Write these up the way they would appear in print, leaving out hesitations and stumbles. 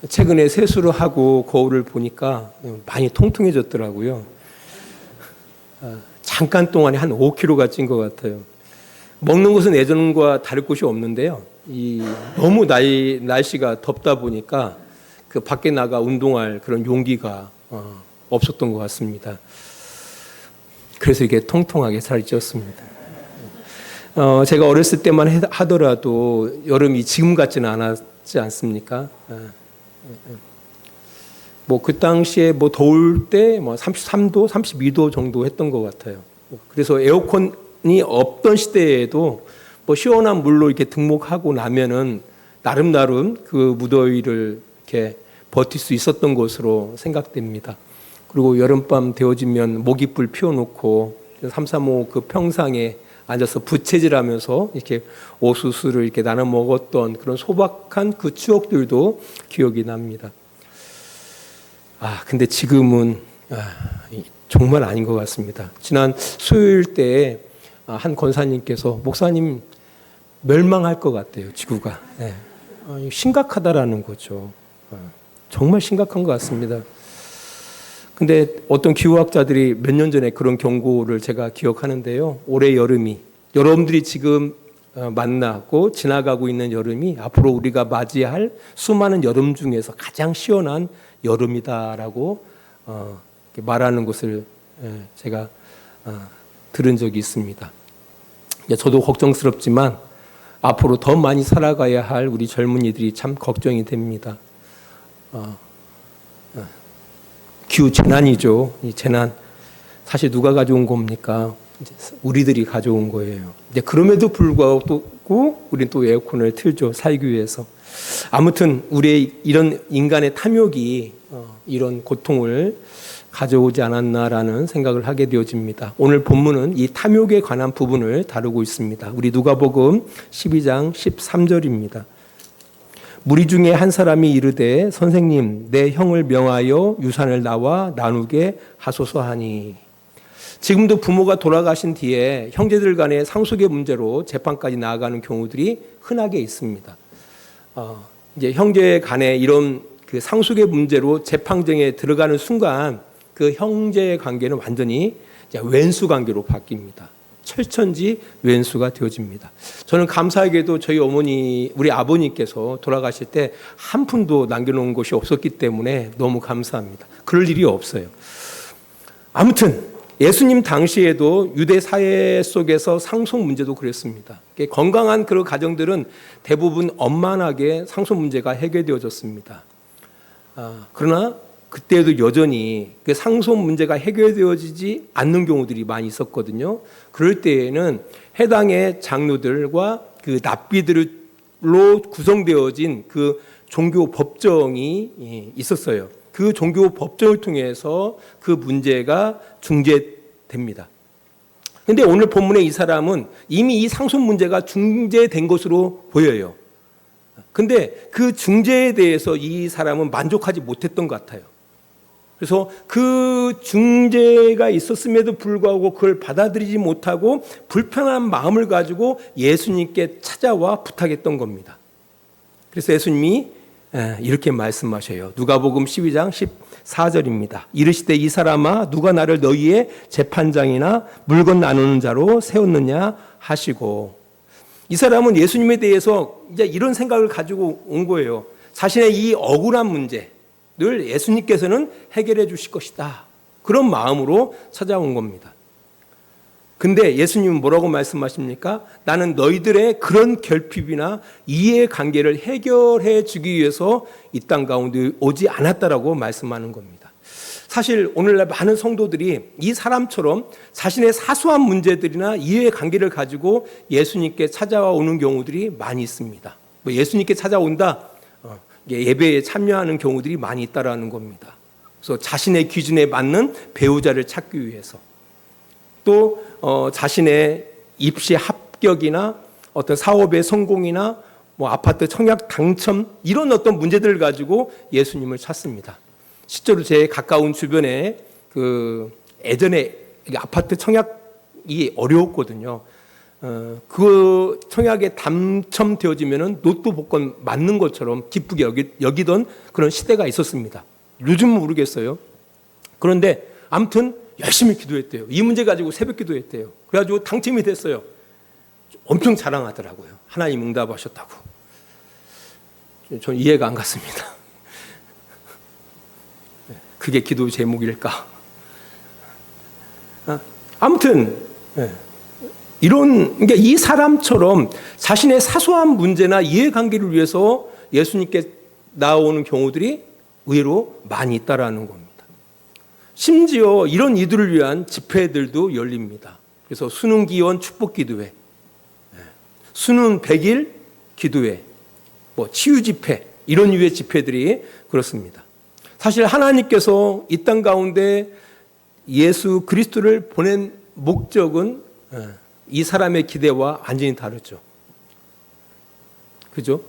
최근에 세수를 하고 거울을 보니까 많이 통통해졌더라고요. 잠깐 동안에 한 5kg가 찐 것 같아요. 먹는 것은 예전과 다를 곳이 없는데요. 너무 날씨가 덥다 보니까 그 밖에 나가 운동할 그런 용기가 없었던 것 같습니다. 그래서 이게 통통하게 살이 쪘습니다. 제가 어렸을 때만 하더라도 여름이 지금 같지는 않았지 않습니까? 그 당시에 더울 때 33도, 32도 정도 했던 것 같아요. 그래서 에어컨이 없던 시대에도 시원한 물로 이렇게 등목하고 나면은 나름 그 무더위를 이렇게 버틸 수 있었던 것으로 생각됩니다. 그리고 여름밤 되어지면 모깃불 피워놓고 335 그 평상에 앉아서 부채질하면서 이렇게 오수수를 이렇게 나눠 먹었던 그런 소박한 그 추억들도 기억이 납니다. 근데 지금은 정말 아닌 것 같습니다. 지난 수요일 때 한 권사님께서 목사님 멸망할 것 같대요, 지구가. 심각하다라는 거죠. 정말 심각한 것 같습니다. 근데 어떤 기후학자들이 몇 년 전에 그런 경고를 제가 기억하는데요. 올해 여름이 여러분들이 지금 만나고 지나가고 있는 여름이 앞으로 우리가 맞이할 수많은 여름 중에서 가장 시원한 여름이다라고 말하는 것을 제가 들은 적이 있습니다. 저도 걱정스럽지만 앞으로 더 많이 살아가야 할 우리 젊은이들이 참 걱정이 됩니다. 기후 재난이죠. 이 재난 사실 누가 가져온 겁니까? 우리들이 가져온 거예요. 그럼에도 불구하고 우리는 또 에어컨을 틀죠. 살기 위해서. 아무튼 우리의 이런 인간의 탐욕이 이런 고통을 가져오지 않았나라는 생각을 하게 되어집니다. 오늘 본문은 이 탐욕에 관한 부분을 다루고 있습니다. 우리 누가복음 12장 13절입니다. 무리 중에 한 사람이 이르되 선생님 내 형을 명하여 유산을 나와 나누게 하소서 하니. 지금도 부모가 돌아가신 뒤에 형제들 간의 상속의 문제로 재판까지 나아가는 경우들이 흔하게 있습니다. 이제 형제 간의 이런 그 상속의 문제로 재판정에 들어가는 순간 그 형제 관계는 완전히 왼수 관계로 바뀝니다. 철천지 왼수가 되어집니다. 저는 감사하게도 저희 어머니, 우리 아버님께서 돌아가실 때 한 푼도 남겨놓은 것이 없었기 때문에 너무 감사합니다. 그럴 일이 없어요. 아무튼 예수님 당시에도 유대 사회 속에서 상속 문제도 그랬습니다. 건강한 그런 가정들은 대부분 원만하게 상속 문제가 해결되어졌습니다. 그러나 그때도 여전히 그 상속 문제가 해결되어지지 않는 경우들이 많이 있었거든요. 그럴 때에는 해당의 장로들과 그 납비들로 구성되어진 그 종교 법정이 있었어요. 그 종교 법정을 통해서 그 문제가 중재됩니다. 그런데 오늘 본문의 이 사람은 이미 이 상속 문제가 중재된 것으로 보여요. 그런데 그 중재에 대해서 이 사람은 만족하지 못했던 것 같아요. 그래서 그 중재가 있었음에도 불구하고 그걸 받아들이지 못하고 불편한 마음을 가지고 예수님께 찾아와 부탁했던 겁니다. 그래서 예수님이 이렇게 말씀하셔요. 누가복음 12장 14절입니다. 이르시되 이 사람아 누가 나를 너희의 재판장이나 물건 나누는 자로 세웠느냐 하시고. 이 사람은 예수님에 대해서 이제 이런 생각을 가지고 온 거예요. 자신의 이 억울한 문제 늘 예수님께서는 해결해 주실 것이다. 그런 마음으로 찾아온 겁니다. 근데 예수님은 뭐라고 말씀하십니까? 나는 너희들의 그런 결핍이나 이해관계를 해결해 주기 위해서 이 땅 가운데 오지 않았다라고 말씀하는 겁니다. 사실 오늘날 많은 성도들이 이 사람처럼 자신의 사소한 문제들이나 이해관계를 가지고 예수님께 찾아오는 경우들이 많이 있습니다. 예수님께 찾아온다, 예배에 참여하는 경우들이 많이 있다라는 겁니다. 그래서 자신의 기준에 맞는 배우자를 찾기 위해서 또 자신의 입시 합격이나 어떤 사업의 성공이나 아파트 청약 당첨 이런 어떤 문제들을 가지고 예수님을 찾습니다. 실제로 제 가까운 주변에 예전에 아파트 청약이 어려웠거든요. 그 청약에 당첨되어지면은 로또 복권 맞는 것처럼 기쁘게 여기던 그런 시대가 있었습니다. 요즘은 모르겠어요. 그런데 아무튼 열심히 기도했대요. 이 문제 가지고 새벽 기도했대요. 그래가지고 당첨이 됐어요. 엄청 자랑하더라고요. 하나님 응답하셨다고. 전 이해가 안 갔습니다. 그게 기도 제목일까? 아무튼 그러니까 이 사람처럼 자신의 사소한 문제나 이해관계를 위해서 예수님께 나오는 경우들이 의외로 많이 있다라는 겁니다. 심지어 이런 이들을 위한 집회들도 열립니다. 그래서 수능 기원 축복 기도회, 수능 100일 기도회, 치유 집회, 이런 유의 집회들이 그렇습니다. 사실 하나님께서 이 땅 가운데 예수 그리스도를 보낸 목적은 이 사람의 기대와 완전히 다르죠. 그죠?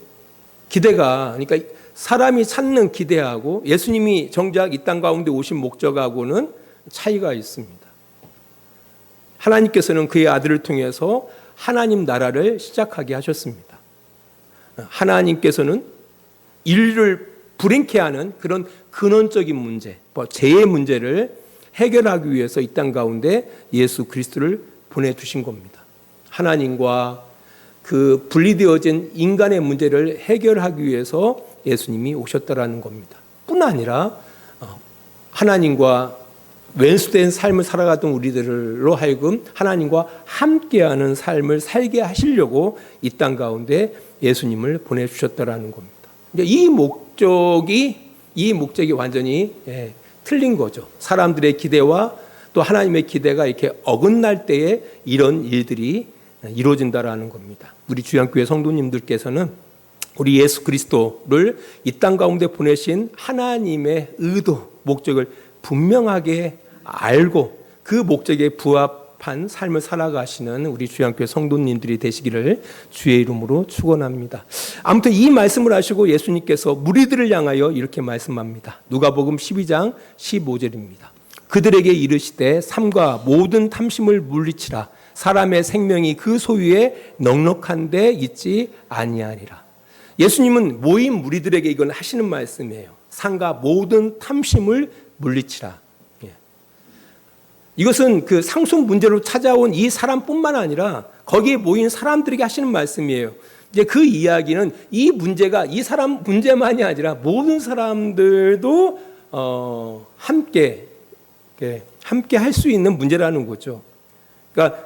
기대가, 그러니까 사람이 찾는 기대하고 예수님이 정작 이 땅 가운데 오신 목적하고는 차이가 있습니다. 하나님께서는 그의 아들을 통해서 하나님 나라를 시작하게 하셨습니다. 하나님께서는 인류를 불행케 하는 그런 근원적인 문제, 죄의 문제를 해결하기 위해서 이 땅 가운데 예수 그리스도를 보내주신 겁니다. 하나님과 그 분리되어진 인간의 문제를 해결하기 위해서 예수님이 오셨다라는 겁니다. 뿐 아니라 하나님과 왼수된 삶을 살아가던 우리들로 하여금 하나님과 함께하는 삶을 살게 하시려고 이 땅 가운데 예수님을 보내주셨다라는 겁니다. 이 목적이 완전히 틀린 거죠. 사람들의 기대와 또 하나님의 기대가 이렇게 어긋날 때에 이런 일들이 이루어진다라는 겁니다. 우리 주양교회 성도님들께서는 우리 예수 그리스도를 이 땅 가운데 보내신 하나님의 의도, 목적을 분명하게 알고 그 목적에 부합한 삶을 살아가시는 우리 주양교회 성도님들이 되시기를 주의 이름으로 축원합니다. 아무튼 이 말씀을 하시고 예수님께서 무리들을 향하여 이렇게 말씀합니다. 누가복음 12장 15절입니다. 그들에게 이르시되 삼가 모든 탐심을 물리치라. 사람의 생명이 그 소유에 넉넉한 데 있지 아니하리라. 예수님은 모인 무리들에게 이건 하시는 말씀이에요. 삼가 모든 탐심을 물리치라. 이것은 그 상속 문제로 찾아온 이 사람뿐만 아니라 거기에 모인 사람들에게 하시는 말씀이에요. 이제 그 이야기는 이 문제가 이 사람 문제만이 아니라 모든 사람들도 함께 할 수 있는 문제라는 거죠. 그러니까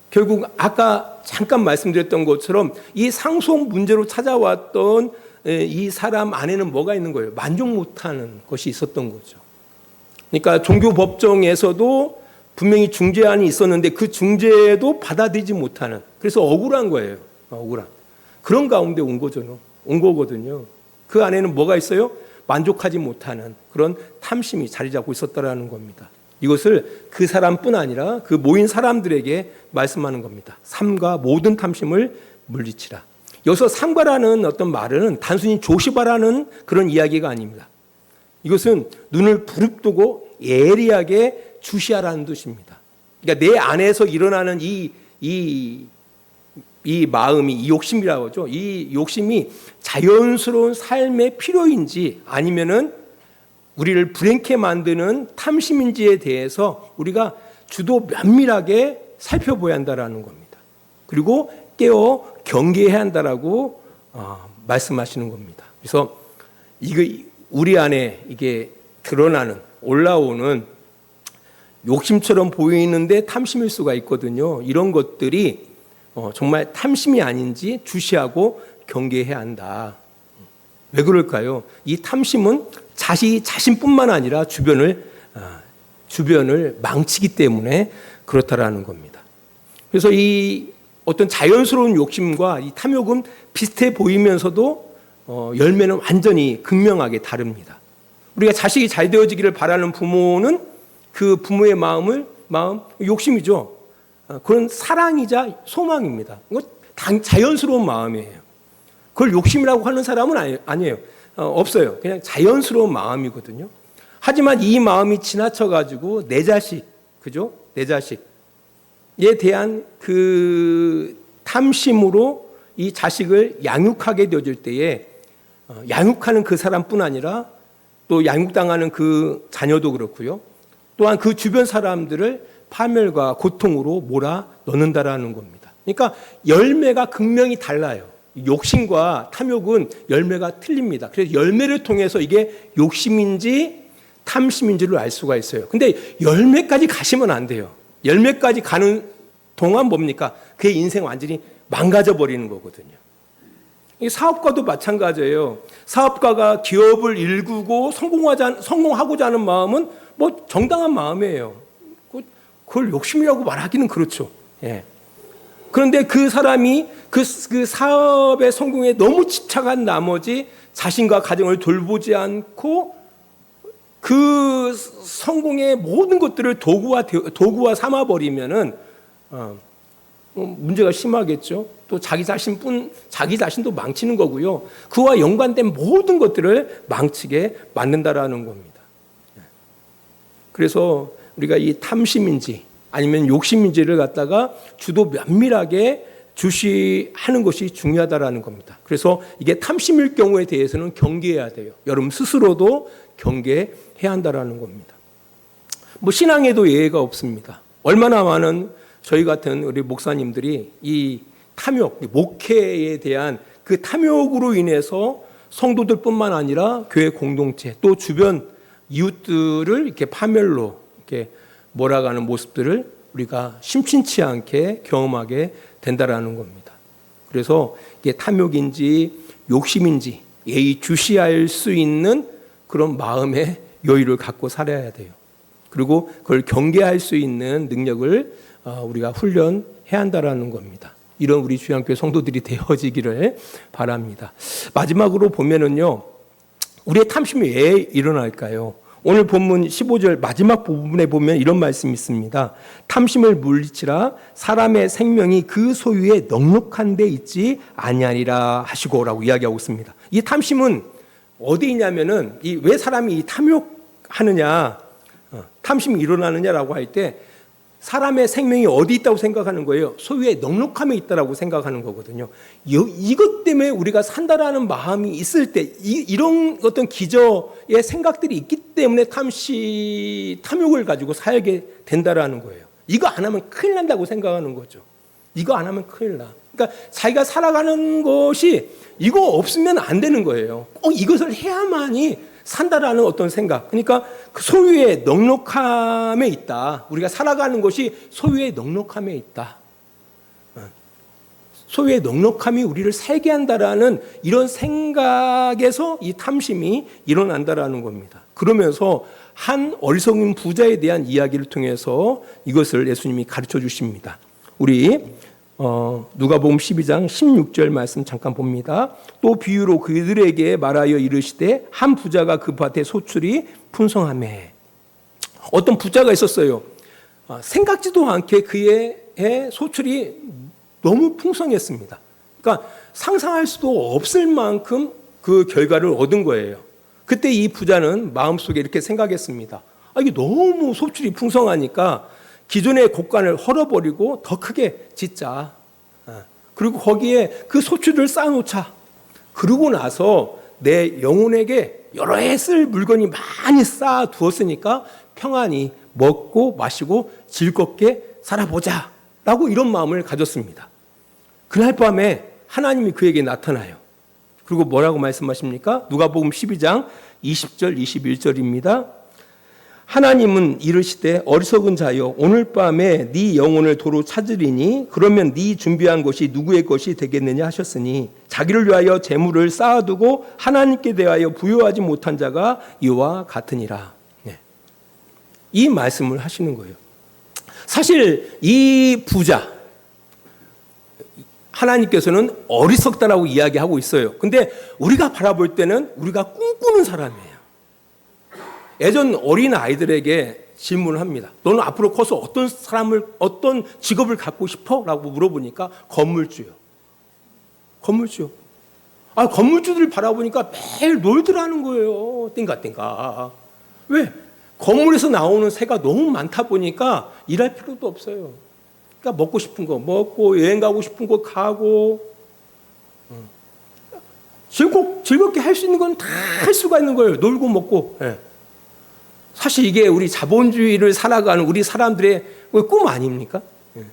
결국 아까 잠깐 말씀드렸던 것처럼 이 상속 문제로 찾아왔던 이 사람 안에는 뭐가 있는 거예요? 만족 못하는 것이 있었던 거죠. 그러니까 종교 법정에서도 분명히 중재안이 있었는데 그 중재도 받아들이지 못하는, 그래서 억울한 거예요. 억울한. 그런 가운데 온 거거든요. 그 안에는 뭐가 있어요? 만족하지 못하는 그런 탐심이 자리 잡고 있었다라는 겁니다. 이것을 그 사람뿐 아니라 그 모인 사람들에게 말씀하는 겁니다. 삼가 모든 탐심을 물리치라. 여기서 삼가라는 어떤 말은 단순히 조심하라는 그런 이야기가 아닙니다. 이것은 눈을 부릅뜨고 예리하게 주시하라는 뜻입니다. 그러니까 내 안에서 일어나는 이 마음이, 이 욕심이라고 하죠. 이 욕심이 자연스러운 삶의 필요인지 아니면은 우리를 불행케 만드는 탐심인지에 대해서 우리가 주도 면밀하게 살펴봐야 한다라는 겁니다. 그리고 깨어 경계해야 한다라고 말씀하시는 겁니다. 그래서 우리 안에 이게 드러나는, 올라오는 욕심처럼 보이는데 탐심일 수가 있거든요. 이런 것들이 정말 탐심이 아닌지 주시하고 경계해야 한다. 왜 그럴까요? 이 탐심은 자신뿐만 아니라 주변을 망치기 때문에 그렇다라는 겁니다. 그래서 이 어떤 자연스러운 욕심과 이 탐욕은 비슷해 보이면서도 열매는 완전히 극명하게 다릅니다. 우리가 자식이 잘 되어지기를 바라는 부모는 그 부모의 마음, 욕심이죠. 그런 사랑이자 소망입니다. 이거 자연스러운 마음이에요. 그걸 욕심이라고 하는 사람은 아니에요. 없어요. 그냥 자연스러운 마음이거든요. 하지만 이 마음이 지나쳐가지고 내 자식, 그죠? 내 자식. 대한 그 탐심으로 이 자식을 양육하게 되어질 때에 양육하는 그 사람뿐 아니라 또 양육당하는 그 자녀도 그렇고요. 또한 그 주변 사람들을 파멸과 고통으로 몰아 넣는다라는 겁니다. 그러니까 열매가 극명히 달라요. 욕심과 탐욕은 열매가 틀립니다. 그래서 열매를 통해서 이게 욕심인지 탐심인지를 알 수가 있어요. 근데 열매까지 가시면 안 돼요. 열매까지 가는 동안 뭡니까? 그의 인생 완전히 망가져 버리는 거거든요. 이 사업가도 마찬가지예요. 사업가가 기업을 일구고 성공하고자 하는 마음은 뭐 정당한 마음이에요. 그걸 욕심이라고 말하기는 그렇죠. 예. 그런데 그 사람이 그 사업의 성공에 너무 집착한 나머지 자신과 가정을 돌보지 않고 그 성공의 모든 것들을 도구화 삼아버리면은 문제가 심하겠죠. 또 자기 자신도 망치는 거고요. 그와 연관된 모든 것들을 망치게 만든다라는 겁니다. 그래서 우리가 이 탐심인지 아니면 욕심인지를 갖다가 주도 면밀하게 주시하는 것이 중요하다라는 겁니다. 그래서 이게 탐심일 경우에 대해서는 경계해야 돼요. 여러분 스스로도 경계해야 한다라는 겁니다. 뭐 신앙에도 예외가 없습니다. 얼마나 많은 저희 같은 우리 목사님들이 이 탐욕, 목회에 대한 그 탐욕으로 인해서 성도들뿐만 아니라 교회 공동체 또 주변 이웃들을 이렇게 파멸로 이렇게 몰아가는 모습들을 우리가 심심치 않게 경험하게 된다라는 겁니다. 그래서 이게 탐욕인지 욕심인지 예의주시할 수 있는 그런 마음의 여유를 갖고 살아야 돼요. 그리고 그걸 경계할 수 있는 능력을 우리가 훈련해야 한다라는 겁니다. 이런 우리 주양교회 성도들이 되어지기를 바랍니다. 마지막으로 보면은요, 우리의 탐심이 왜 일어날까요? 오늘 본문 15절 마지막 부분에 보면 이런 말씀이 있습니다. 탐심을 물리치라 사람의 생명이 그 소유에 넉넉한 데 있지 아니하리라 하시고라고 이야기하고 있습니다. 이 탐심은 어디 있냐면은 왜 사람이 이 탐욕하느냐, 탐심이 일어나느냐라고 할 때 사람의 생명이 어디 있다고 생각하는 거예요? 소유의 넉넉함에 있다라고 생각하는 거거든요. 이것 때문에 우리가 산다라는 마음이 있을 때 이런 어떤 기저의 생각들이 있기 때문에 탐욕을 가지고 살게 된다라는 거예요. 이거 안 하면 큰일 난다고 생각하는 거죠. 이거 안 하면 큰일 나. 그러니까 자기가 살아가는 것이 이거 없으면 안 되는 거예요. 꼭 이것을 해야만이 산다라는 어떤 생각. 그러니까 그 소유의 넉넉함에 있다. 우리가 살아가는 것이 소유의 넉넉함에 있다. 소유의 넉넉함이 우리를 살게 한다라는 이런 생각에서 이 탐심이 일어난다라는 겁니다. 그러면서 한 어리석은 부자에 대한 이야기를 통해서 이것을 예수님이 가르쳐 주십니다. 우리 누가복음 12장 16절 말씀 잠깐 봅니다. 또 비유로 그들에게 말하여 이르시되 한 부자가 그 밭에 소출이 풍성하매. 어떤 부자가 있었어요. 생각지도 않게 그의 소출이 너무 풍성했습니다. 그러니까 상상할 수도 없을 만큼 그 결과를 얻은 거예요. 그때 이 부자는 마음속에 이렇게 생각했습니다. 이게 너무 소출이 풍성하니까 기존의 곳간을 헐어버리고 더 크게 짓자. 그리고 거기에 그 소출을 쌓아놓자. 그러고 나서 내 영혼에게 여러 해 쓸 물건이 많이 쌓아두었으니까 평안히 먹고 마시고 즐겁게 살아보자. 라고 이런 마음을 가졌습니다. 그날 밤에 하나님이 그에게 나타나요. 그리고 뭐라고 말씀하십니까? 누가복음 12장 20절 21절입니다. 하나님은 이르시되 어리석은 자여 오늘 밤에 네 영혼을 도로 찾으리니 그러면 네 준비한 것이 누구의 것이 되겠느냐 하셨으니 자기를 위하여 재물을 쌓아두고 하나님께 대하여 부여하지 못한 자가 이와 같으니라. 네. 이 말씀을 하시는 거예요. 사실 이 부자 하나님께서는 어리석다라고 이야기하고 있어요. 근데 우리가 바라볼 때는 우리가 꿈꾸는 사람이에요. 예전 어린 아이들에게 질문을 합니다. 너는 앞으로 커서 어떤 직업을 갖고 싶어? 라고 물어보니까 건물주요. 건물주. 건물주들 바라보니까 매일 놀더라는 거예요. 띵가띵가. 왜? 건물에서 나오는 새가 너무 많다 보니까 일할 필요도 없어요. 그러니까 먹고 싶은 거 먹고 여행 가고 싶은 거 가고 즐겁게 할 수 있는 건 다 할 수가 있는 거예요. 놀고 먹고. 예. 사실 이게 우리 자본주의를 살아가는 우리 사람들의 꿈 아닙니까? 예.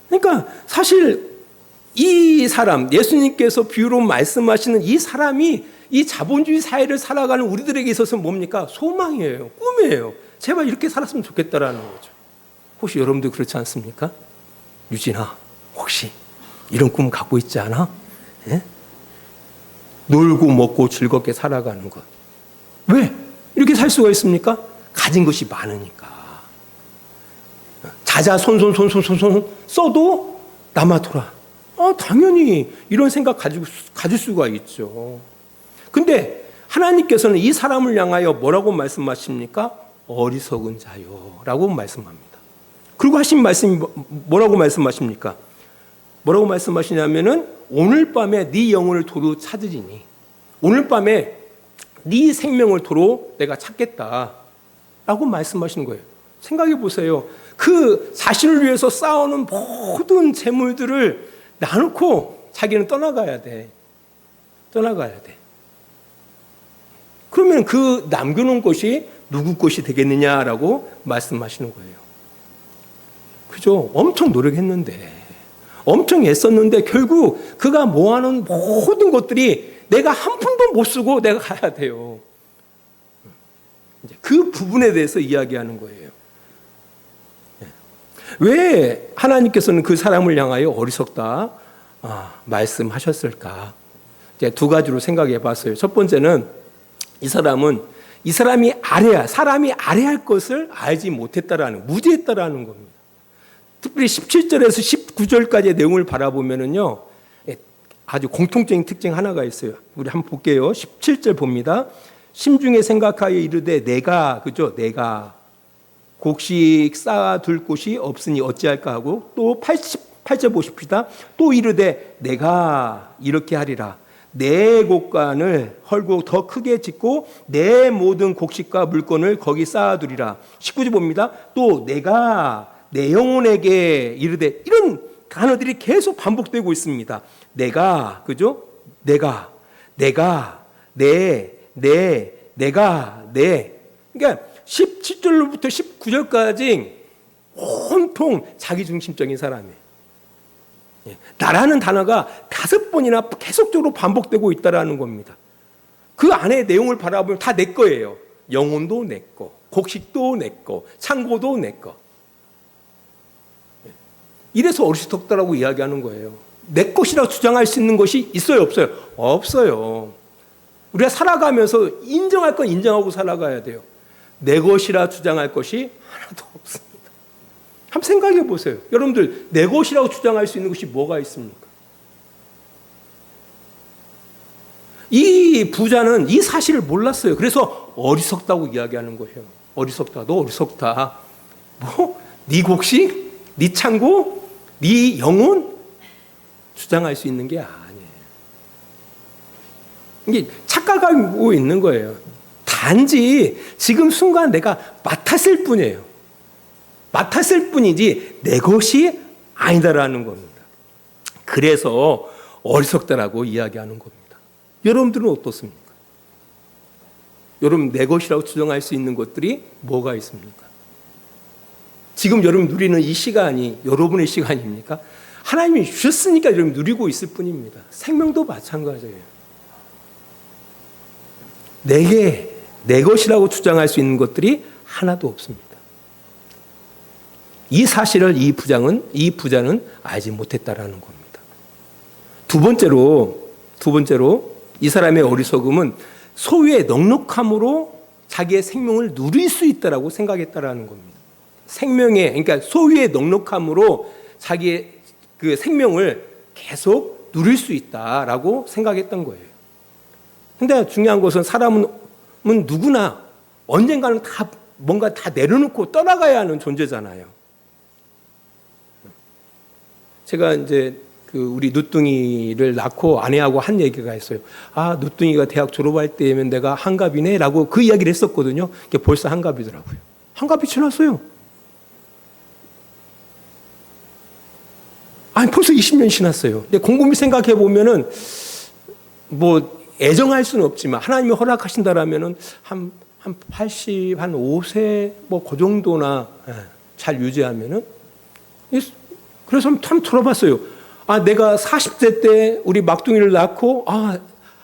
그러니까 사실 이 사람, 예수님께서 비유로 말씀하시는 이 사람이 이 자본주의 사회를 살아가는 우리들에게 있어서 뭡니까? 소망이에요. 꿈이에요. 제발 이렇게 살았으면 좋겠다라는 거죠. 혹시 여러분들 그렇지 않습니까? 유진아, 혹시 이런 꿈 갖고 있지 않아? 예? 놀고 먹고 즐겁게 살아가는 것. 왜? 이렇게 살 수가 있습니까? 가진 것이 많으니까. 자자손손 써도 남아돌아. 당연히 이런 생각 가질 수가 있죠. 근데 하나님께서는 이 사람을 향하여 뭐라고 말씀하십니까? 어리석은 자요라고 말씀합니다. 그리고 하신 말씀이 뭐라고 말씀하십니까? 뭐라고 말씀하시냐면은 오늘 밤에 네 영혼을 도로 찾으리니 오늘 밤에 네 생명을 도로 내가 찾겠다라고 말씀하시는 거예요. 생각해 보세요. 그 자신을 위해서 쌓아오는 모든 재물들을 나누고 자기는 떠나가야 돼. 그러면 그 남겨놓은 것이 누구 것이 되겠느냐라고 말씀하시는 거예요. 그죠? 엄청 노력했는데, 엄청 애썼는데 결국 그가 모아놓은 모든 것들이 내가 한 푼도 못 쓰고 내가 가야 돼요. 그 부분에 대해서 이야기하는 거예요. 왜 하나님께서는 그 사람을 향하여 어리석다 말씀하셨을까? 이제 두 가지로 생각해 봤어요. 첫 번째는 사람이 아래할 것을 알지 못했다라는, 무지했다라는 겁니다. 특별히 17절에서 19절까지의 내용을 바라보면은요, 아주 공통적인 특징 하나가 있어요. 우리 한번 볼게요. 17절 봅니다. 심중에 생각하여 이르되 내가 곡식 쌓아둘 곳이 없으니 어찌할까 하고 또 88절 보십시다. 또 이르되 내가 이렇게 하리라. 내 곳간을 헐고 더 크게 짓고 내 모든 곡식과 물건을 거기 쌓아두리라. 19절 봅니다. 또 내가 내 영혼에게 이르되, 이런 단어들이 계속 반복되고 있습니다. 내가, 그죠? 내가, 그러니까 17절로부터 19절까지 온통 자기중심적인 사람이에요. 나라는 단어가 5번이나 계속적으로 반복되고 있다는 겁니다. 그 안에 내용을 바라보면 다 내 거예요. 영혼도 내 거, 곡식도 내 거, 창고도 내 거. 이래서 어리석다라고 이야기하는 거예요. 내 것이라고 주장할 수 있는 것이 있어요, 없어요? 없어요. 우리가 살아가면서 인정할 건 인정하고 살아가야 돼요. 내 것이라 주장할 것이 하나도 없습니다. 한번 생각해 보세요. 여러분들, 내 것이라고 주장할 수 있는 것이 뭐가 있습니까? 이 부자는 이 사실을 몰랐어요. 그래서 어리석다고 이야기하는 거예요. 어리석다, 너 어리석다. 뭐? 네 곡식? 네 창고? 네 영혼? 주장할 수 있는 게 아니에요. 이게 착각하고 있는 거예요. 단지 지금 순간 내가 맡았을 뿐이에요. 맡았을 뿐이지 내 것이 아니다라는 겁니다. 그래서 어리석다라고 이야기하는 겁니다. 여러분들은 어떻습니까? 여러분, 내 것이라고 주장할 수 있는 것들이 뭐가 있습니까? 지금 여러분 누리는 이 시간이 여러분의 시간입니까? 하나님이 주셨으니까 여러분 누리고 있을 뿐입니다. 생명도 마찬가지예요. 내게 내 것이라고 주장할 수 있는 것들이 하나도 없습니다. 이 사실을 이 부자는 알지 못했다라는 겁니다. 두 번째로 이 사람의 어리석음은 소유의 넉넉함으로 자기의 생명을 누릴 수 있다라고 생각했다라는 겁니다. 그러니까 소유의 넉넉함으로 자기의 그 생명을 계속 누릴 수 있다라고 생각했던 거예요. 근데 중요한 것은 사람은 누구나 언젠가는 다 뭔가 다 내려놓고 떠나가야 하는 존재잖아요. 제가 이제 우리 누뚱이를 낳고 아내하고 한 얘기가 있어요. 누뚱이가 대학 졸업할 때면 내가 한갑이네라고 그 이야기를 했었거든요. 벌써 한갑이더라고요. 한갑이 지났어요. 아니, 벌써 20년 지났어요. 근데 곰곰이 생각해 보면은 뭐 애정할 수는 없지만 하나님이 허락하신다라면은 한 80, 한 5세 뭐 그 정도나 잘 유지하면은. 그래서 참 들어봤어요. 내가 40대 때 우리 막둥이를 낳고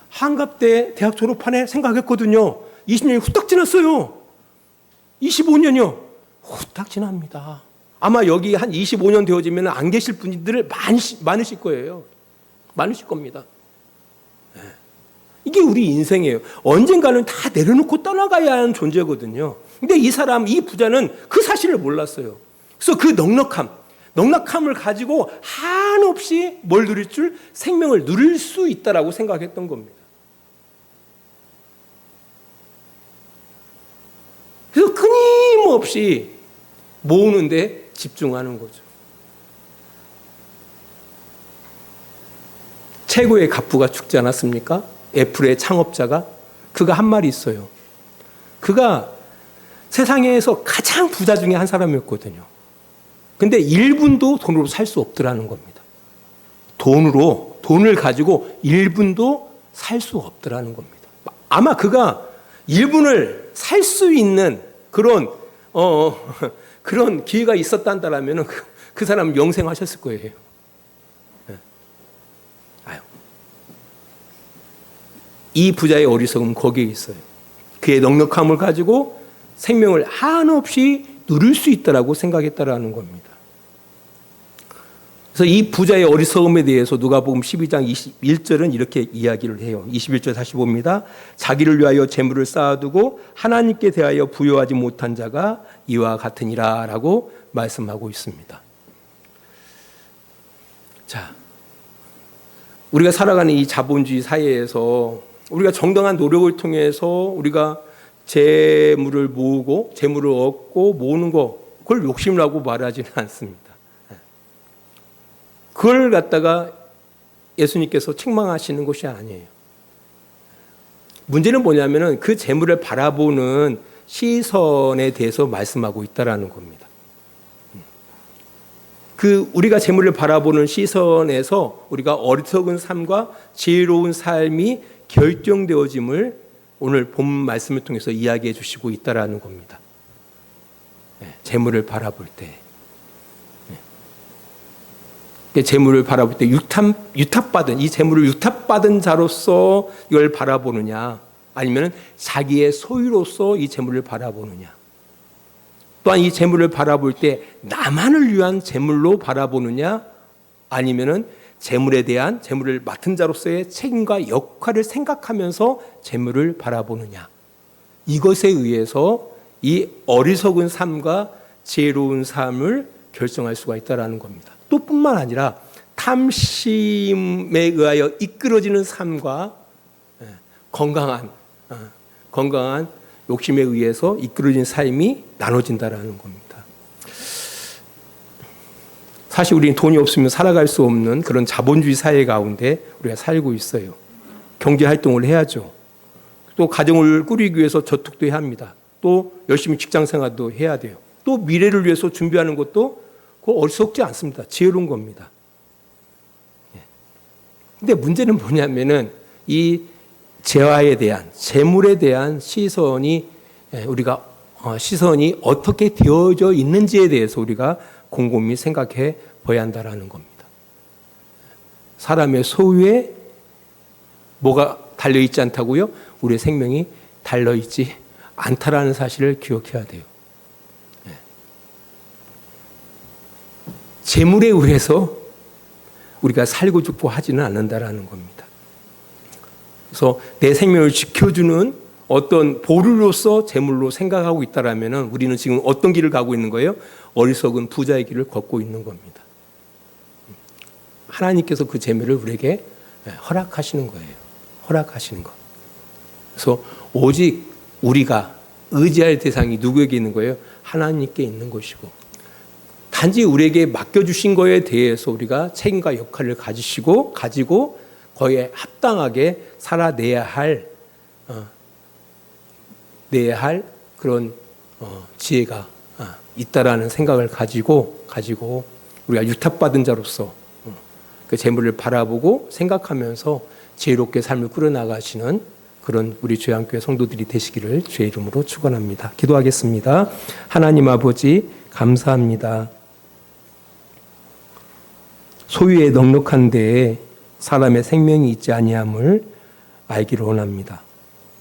한갑 때 대학 졸업하네 생각했거든요. 20년이 후딱 지났어요. 25년이요. 후딱 지납니다. 아마 여기 한 25년 되어지면 안 계실 분들 많으실 거예요. 많으실 겁니다. 이게 우리 인생이에요. 언젠가는 다 내려놓고 떠나가야 하는 존재거든요. 근데 이 부자는 그 사실을 몰랐어요. 그래서 그 넉넉함을 가지고 한없이 뭘 누릴 줄? 생명을 누릴 수 있다라고 생각했던 겁니다. 그래서 끊임없이 모으는데 집중하는 거죠. 최고의 갑부가 죽지 않았습니까? 애플의 창업자가. 그가 한 말이 있어요. 그가 세상에서 가장 부자 중에 한 사람이었거든요. 근데 1분도 돈으로 살 수 없더라는 겁니다. 돈을 가지고 1분도 살 수 없더라는 겁니다. 아마 그가 1분을 살 수 있는 그런 기회가 있었단다라면 그 사람은 영생하셨을 거예요. 이 부자의 어리석음은 거기에 있어요. 그의 넉넉함을 가지고 생명을 한없이 누릴 수 있다라고 생각했다라는 겁니다. 그래서 이 부자의 어리석음에 대해서 누가복음 12장 21절은 이렇게 이야기를 해요. 21절 다시 봅니다. 자기를 위하여 재물을 쌓아두고 하나님께 대하여 부여하지 못한 자가 이와 같으니라 라고 말씀하고 있습니다. 자, 우리가 살아가는 이 자본주의 사회에서 우리가 정당한 노력을 통해서 우리가 재물을 모으고 재물을 얻고 모으는 거, 그걸 욕심이라고 말하지는 않습니다. 그걸 갖다가 예수님께서 책망하시는 것이 아니에요. 문제는 뭐냐면은 그 재물을 바라보는 시선에 대해서 말씀하고 있다라는 겁니다. 우리가 재물을 바라보는 시선에서 우리가 어리석은 삶과 지혜로운 삶이 결정되어짐을 오늘 본 말씀을 통해서 이야기해 주시고 있다라는 겁니다. 재물을 바라볼 때, 재물을 바라볼 때 이 재물을 유탁받은 자로서 이걸 바라보느냐, 아니면 자기의 소유로서 이 재물을 바라보느냐, 또한 이 재물을 바라볼 때 나만을 위한 재물로 바라보느냐, 아니면은 재물을 맡은 자로서의 책임과 역할을 생각하면서 재물을 바라보느냐, 이것에 의해서 이 어리석은 삶과 지혜로운 삶을 결정할 수가 있다라는 겁니다. 또 뿐만 아니라 탐심에 의하여 이끌어지는 삶과 건강한 욕심에 의해서 이끌어진 삶이 나눠진다라는 겁니다. 사실 우리는 돈이 없으면 살아갈 수 없는 그런 자본주의 사회 가운데 우리가 살고 있어요. 경제 활동을 해야죠. 또 가정을 꾸리기 위해서 저축도 해야 합니다. 또 열심히 직장 생활도 해야 돼요. 또 미래를 위해서 준비하는 것도 그거 어리석지 않습니다. 지혜로운 겁니다. 근데 문제는 뭐냐면은 이 재화에 대한, 재물에 대한 시선이 어떻게 되어져 있는지에 대해서 우리가 곰곰이 생각해 봐야 한다라는 겁니다. 사람의 소유에 뭐가 달려있지 않다고요? 우리의 생명이 달려있지 않다라는 사실을 기억해야 돼요. 재물에 의해서 우리가 살고 죽고 하지는 않는다라는 겁니다. 그래서 내 생명을 지켜주는 어떤 보루로서 재물로 생각하고 있다라면 우리는 지금 어떤 길을 가고 있는 거예요? 어리석은 부자의 길을 걷고 있는 겁니다. 하나님께서 그 재물을 우리에게 허락하시는 거예요. 허락하시는 것. 그래서 오직 우리가 의지할 대상이 누구에게 있는 거예요? 하나님께 있는 것이고, 단지 우리에게 맡겨주신 거에 대해서 우리가 책임과 역할을 가지고 거기에 합당하게 살아내야 할 그런 지혜가 있다라는 생각을 가지고 우리가 유탁받은 자로서 그 재물을 바라보고 생각하면서 지혜롭게 삶을 꾸려나가시는 그런 우리 주양교회 성도들이 되시기를 주의 이름으로 축원합니다. 기도하겠습니다. 하나님 아버지 감사합니다. 소유에 넉넉한 데에 사람의 생명이 있지 아니함을 알기를 원합니다.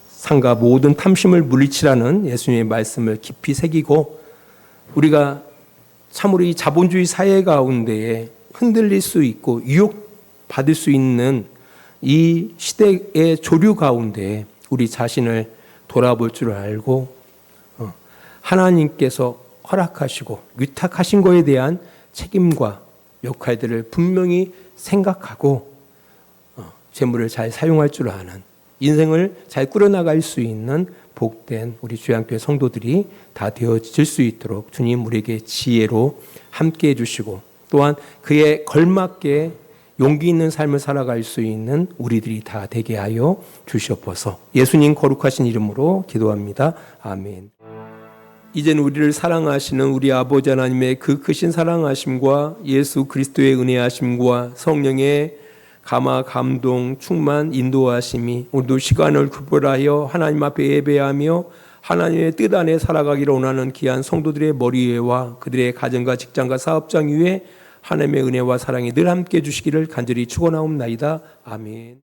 상가 모든 탐심을 물리치라는 예수님의 말씀을 깊이 새기고 우리가 참으로 이 자본주의 사회 가운데에 흔들릴 수 있고 유혹받을 수 있는 이 시대의 조류 가운데 우리 자신을 돌아볼 줄 알고 하나님께서 허락하시고 위탁하신 것에 대한 책임과 역할들을 분명히 생각하고 재물을 잘 사용할 줄 아는 인생을 잘 꾸려나갈 수 있는 복된 우리 주양교회 성도들이 다 되어질 수 있도록 주님 우리에게 지혜로 함께해 주시고 또한 그에 걸맞게 용기 있는 삶을 살아갈 수 있는 우리들이 다 되게 하여 주시옵소서. 예수님 거룩하신 이름으로 기도합니다. 아멘. 이제는 우리를 사랑하시는 우리 아버지 하나님의 그 크신 사랑하심과 예수 그리스도의 은혜하심과 성령의 감화 감동 충만 인도하심이 오늘도 시간을 구별하여 하나님 앞에 예배하며 하나님의 뜻 안에 살아가기를 원하는 귀한 성도들의 머리 위에와 그들의 가정과 직장과 사업장 위에 하나님의 은혜와 사랑이 늘 함께 해주시기를 간절히 축원하옵나이다. 아멘.